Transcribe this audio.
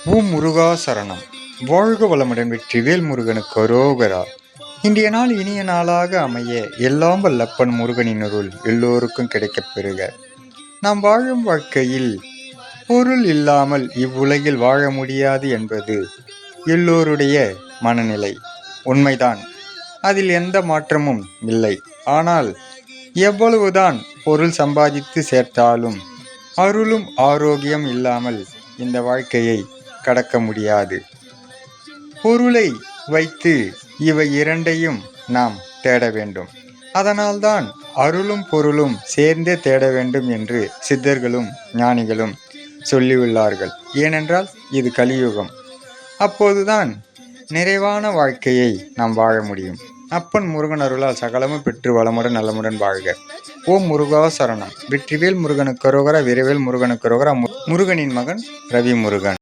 ஓம் முருகா சரணம். வாழ்க வளமுடன். வெற்றிவேல் முருகனுக்கு அரோகரா. இன்றைய நாள் இனிய நாளாக அமைய எல்லாம் வல்லப்பன் முருகனின் அருள் எல்லோருக்கும் கிடைக்கப் பெறுக. நாம் வாழும் வாழ்க்கையில் பொருள் இல்லாமல் இவ்வுலகில் வாழ முடியாது என்பது எல்லோருடைய மனநிலை. உண்மைதான், அதில் எந்த மாற்றமும் இல்லை. ஆனால் எவ்வளவுதான் பொருள் சம்பாதித்து சேர்த்தாலும் அருளும் ஆரோக்கியம் இல்லாமல் இந்த வாழ்க்கையை கடக்க முடியாது. பொருளை வைத்து இவை இரண்டையும் நாம் தேட வேண்டும். அதனால்தான் அருளும் பொருளும் சேர்ந்தே தேட வேண்டும் என்று சித்தர்களும் ஞானிகளும் சொல்லியுள்ளார்கள். ஏனென்றால் இது கலியுகம். அப்போதுதான் நிறைவான வாழ்க்கையை நாம் வாழ முடியும். அப்பன் முருகன் அருளால் சகலமும் பெற்று வளமுடன் நலமுடன் வாழ்க. ஓம் முருகா சரணம். வெற்றிவேல் முருகனுக்கு அரோகரா. வீரவேல் முருகனுக்கு அரோகரா. முருகனின் மகன் ரவி முருகன்.